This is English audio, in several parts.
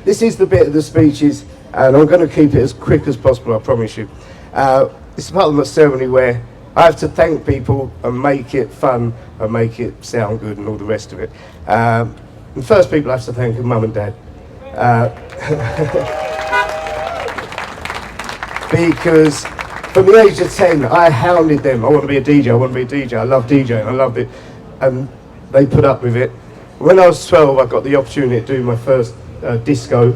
this is the bit of the speeches, and I'm going to keep it as quick as possible, I promise you. It's part of the ceremony where I have to thank people and make it fun and make it sound good and all the rest of it. The first people I have to thank are Mum and Dad. Because from the age of 10, I hounded them. I want to be a DJ, I want to be a DJ. I love DJing, I loved it. And they put up with it. When I was 12, I got the opportunity to do my first disco,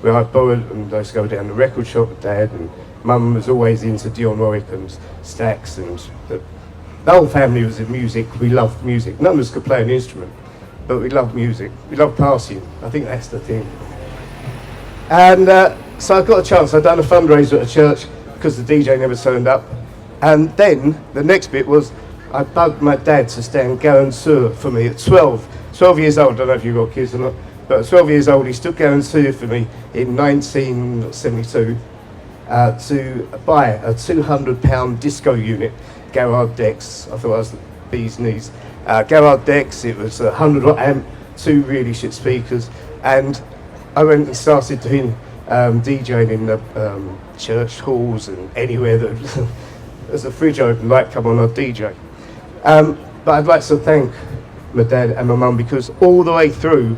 where I borrowed and I used to go down the record shop with Dad, and Mum was always into Dionne Warwick and Stax, and the whole family was in music. We loved music. None of us could play an instrument, but we loved music. We loved partying. I think that's the thing. And so I got a chance. I'd done a fundraiser at a church because the DJ never turned up. And then the next bit was I bugged my dad to stand Garin Sur for me at 12 years old. I don't know if you've got kids or not, but at 12 years old he stood Garin Sur for me in 1972 to buy a £200 disco unit, Garrard Decks. I thought I was the bee's knees. Garrard Decks, it was a 100 amp, 2 really shit speakers, and I went and started doing DJing in the church halls and anywhere that there's a fridge open, light come on, I'd DJ. But I'd like to thank my dad and my mum, because all the way through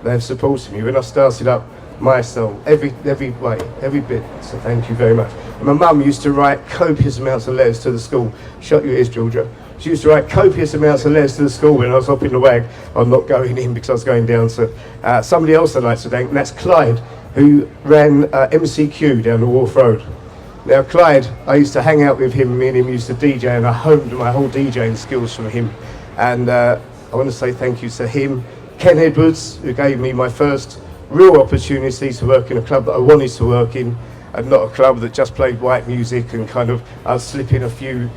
they've supported me. When I started up Mi-Soul, every way, every bit, so thank you very much. And my mum used to write copious amounts of letters to the school. Shut your ears, Georgia. She used to write copious amounts of letters to the school when I was hopping the wag. I'm not going in because I was going down to somebody else I'd like to thank, and that's Clyde, who ran MCQ down the Wharf Road. Now Clyde, I used to hang out with him, me and him used to DJ, and I honed my whole DJing skills from him. And I want to say thank you to him. Ken Edwards, who gave me my first real opportunity to work in a club that I wanted to work in, and not a club that just played white music and kind of I'd slip in a few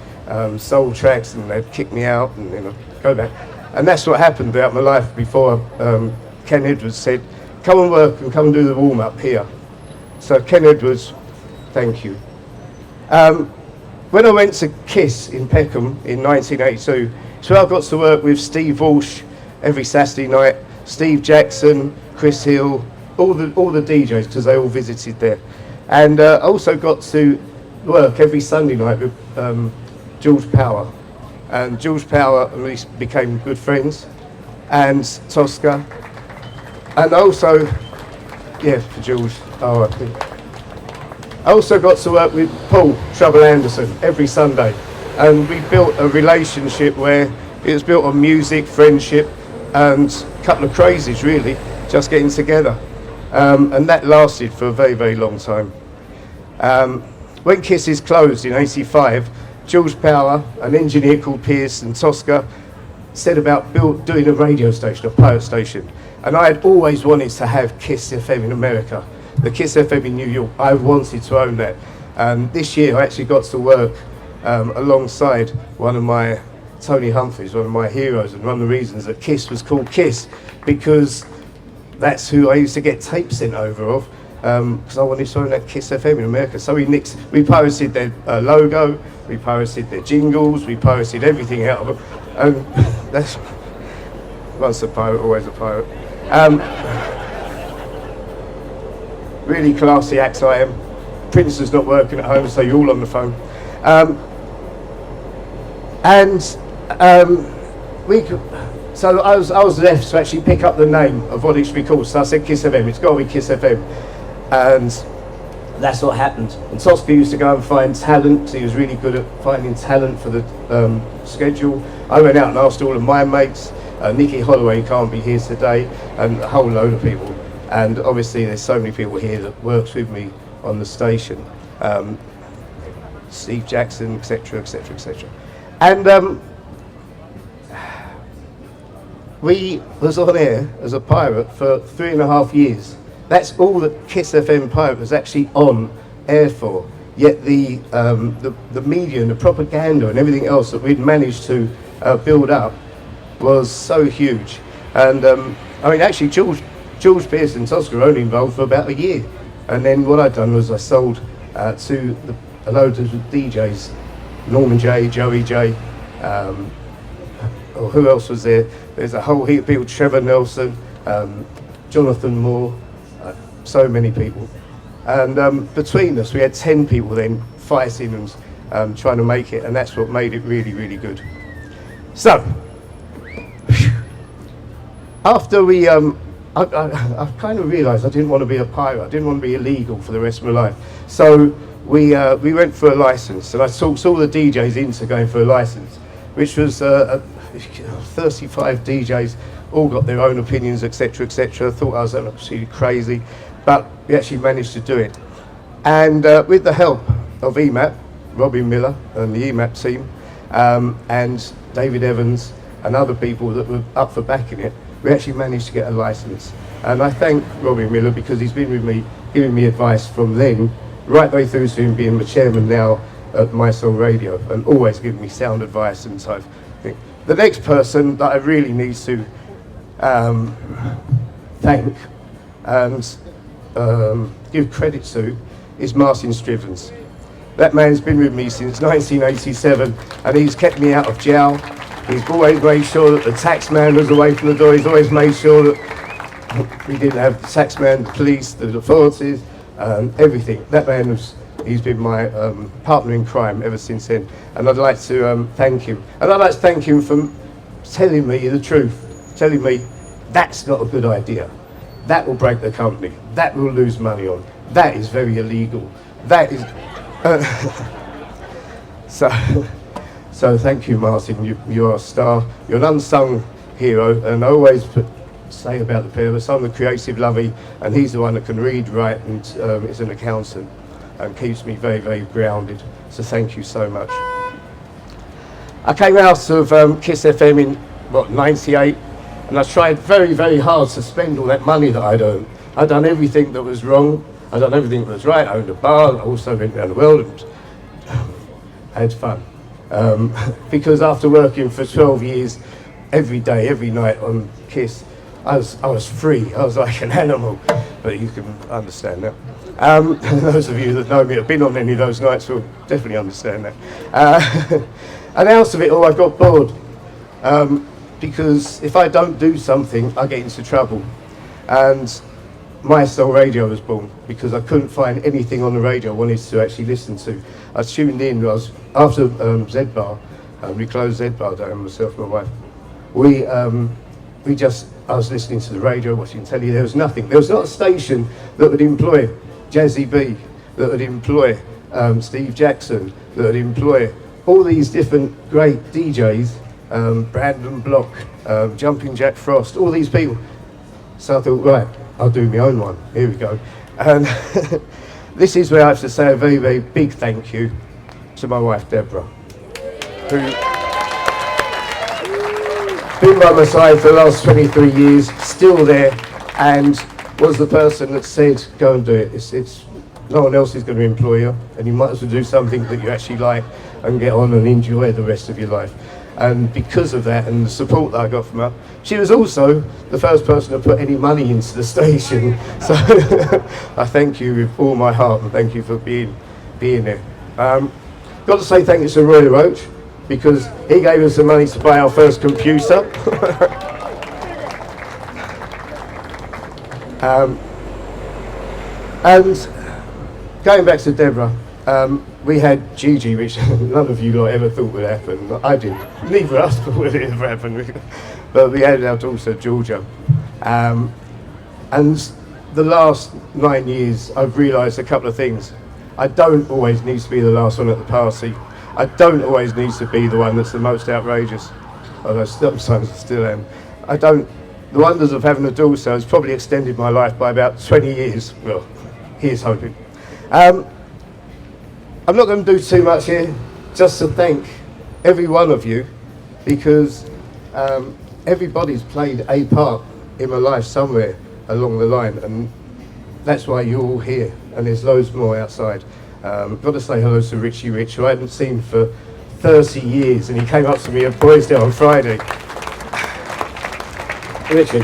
soul tracks and they'd kick me out and then I'd go back. And that's what happened throughout my life before Ken Edwards said, come and work and come and do the warm-up here. So Ken Edwards, thank you. When I went to KISS in Peckham in 1982, so I got to work with Steve Walsh every Saturday night, Steve Jackson, Chris Hill, all the DJs, because they all visited there. And I also got to work every Sunday night with George Power. And George Power and we became good friends, and Tosca. And also, yeah, for George, R.I.P. I also got to work with Paul Trouble Anderson every Sunday, and we built a relationship where it was built on music, friendship, and a couple of crazies really, just getting together. And that lasted for a very, very long time. When Kisses closed in '85, George Power, an engineer called Pierce, and Tosca said about doing a radio station, a pirate station. And I had always wanted to have Kiss FM in America, the Kiss FM in New York. I wanted to own that. And this year I actually got to work alongside one of my, Tony Humphries, one of my heroes, and one of the reasons that Kiss was called Kiss, because that's who I used to get tapes sent over of, because I wanted to own that Kiss FM in America. So we pirated their logo, we pirated their jingles, we pirated everything out of them. And that's, once a pirate, always a pirate. Really classy acts I am. Prince is not working at home, so you're all on the phone. So I was left to actually pick up the name of what it should be called. So I said Kiss FM, it's got to be Kiss FM. And that's what happened. And Tosca used to go and find talent. He was really good at finding talent for the schedule. I went out and asked all of my mates. Nikki Holloway can't be here today, and a whole load of people. And obviously there's so many people here that works with me on the station. Steve Jackson, etc., etc., etc. And we was on air as a pirate for 3.5 years. That's all that Kiss FM Pirate was actually on air for. Yet the media and the propaganda and everything else that we'd managed to build up was so huge. And I mean, actually, George Pierce and Tosca were only involved for about a year. And then what I'd done was I sold to a load of DJs, Norman J, Joey J, or who else was there? There's a whole heap of people, Trevor Nelson, Jonathan Moore, so many people. And between us, we had 10 people then fighting and trying to make it, and that's what made it really, really good. So, after we, I kind of realised I didn't want to be a pirate. I didn't want to be illegal for the rest of my life. So we went for a licence, and I talked all the DJs into going for a licence, which was 35 DJs, all got their own opinions, etc., etc. Thought I was absolutely crazy, but we actually managed to do it. And with the help of EMAP, Robin Miller and the EMAP team, and David Evans and other people that were up for backing it, we actually managed to get a licence. And I thank Robin Miller because he's been with me, giving me advice from then, right the way through to him being the chairman now at Mi-Soul Radio, and always giving me sound advice and so forth. The next person that I really need to thank and give credit to is Martin Strivens. That man's been with me since 1987, and he's kept me out of jail. He's always made sure that the taxman was away from the door. He's always made sure that we didn't have the taxman, the police, the authorities, everything. That man was, he's been my partner in crime ever since then, and I'd like to thank him. And I'd like to thank him for telling me the truth, telling me that's not a good idea. That will break the company. That will lose money on. That is very illegal. That is... So thank you, Martin. You're a star. You're an unsung hero, and I always say about the pair of us, I'm the creative lovey, and he's the one that can read, write, and is an accountant, and keeps me very, very grounded. So thank you so much. I came out of Kiss FM in, what, 98, and I tried very, very hard to spend all that money that I'd earned. I'd done everything that was wrong. I'd done everything that was right. I owned a bar. I also went around the world and had fun. Because after working for 12 years, every day, every night on Kiss, I was free. I was like an animal, but you can understand that. Those of you that know me have been on any of those nights will definitely understand that. And out of it all, I got bored, because if I don't do something, I get into trouble. And Mi-Soul Radio was born because I couldn't find anything on the radio I wanted to actually listen to. I tuned in. I was after Z-Bar. We closed Z-Bar down, myself and my wife. I was listening to the radio, watching telly. There was nothing. There was not a station that would employ Jazzy B, that would employ Steve Jackson, that would employ all these different great DJs, Brandon Block, Jumping Jack Frost, all these people. So I thought, right, I'll do my own one. Here we go. And this is where I have to say a very, very big thank you to my wife, Deborah, who's been by my side for the last 23 years, still there, and was the person that said, go and do it. It's no one else is going to employ you, and you might as well do something that you actually like and get on and enjoy the rest of your life. And because of that and the support that I got from her, she was also the first person to put any money into the station. So I thank you with all my heart, and thank you for being there. Got to say thank you to Roy Roach, because he gave us the money to buy our first computer. And going back to Deborah, we had Gigi, which none of you lot ever thought would happen. I didn't. Neither of us thought it ever happen. But we had our daughter, Georgia. And the last 9 years, I've realised a couple of things. I don't always need to be the last one at the party. I don't always need to be the one that's the most outrageous, although sometimes I still am. The wonders of having a daughter has probably extended my life by about 20 years. Well, here's hoping. I'm not going to do too much here, just to thank every one of you, because everybody's played a part in my life somewhere along the line, and that's why you're all here, and there's loads more outside. Got to say hello to Richie Rich, who I hadn't seen for 30 years, and he came up to me at Boysdale on Friday. Richie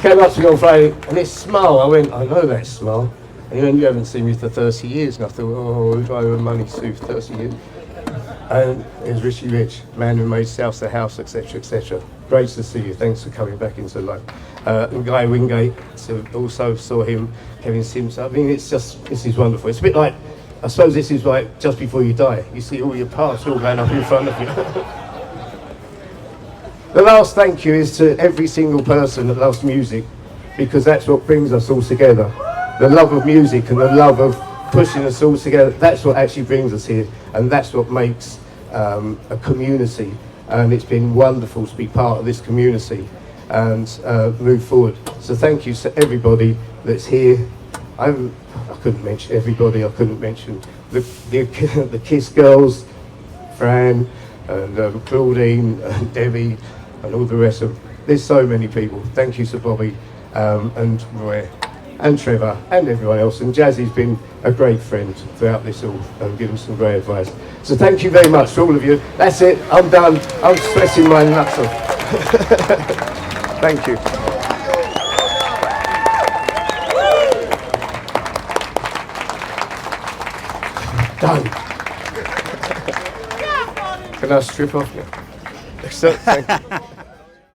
came up to me on Friday, and this smile, I went, I know that smile. And he went, you haven't seen me for 30 years. And I thought, oh, who do I owe money to for 30 years? And it was Richie Rich, man who made South the House, etc., etc. great to see you. Thanks for coming back into life. And Guy Wingate, so also saw him, Kevin Sims. I mean, this is wonderful. It's a bit like, I suppose this is like just before you die. You see all your parts all going up in front of you. The last thank you is to every single person that loves music, because that's what brings us all together. The love of music and the love of pushing us all together, that's what actually brings us here, and that's what makes a community. And it's been wonderful to be part of this community and move forward. So thank you to everybody that's here. I couldn't mention everybody. I couldn't mention the Kiss girls, Fran and Claudine and Debbie and all the rest of them. There's so many people. Thank you to Bobby and Roy and Trevor and everyone else. And Jazzy's been a great friend throughout this all and given some great advice. So thank you very much to all of you. That's it. I'm done. I'm sweating my nuts off. Thank you. Done. Can I strip off now? So, thank you.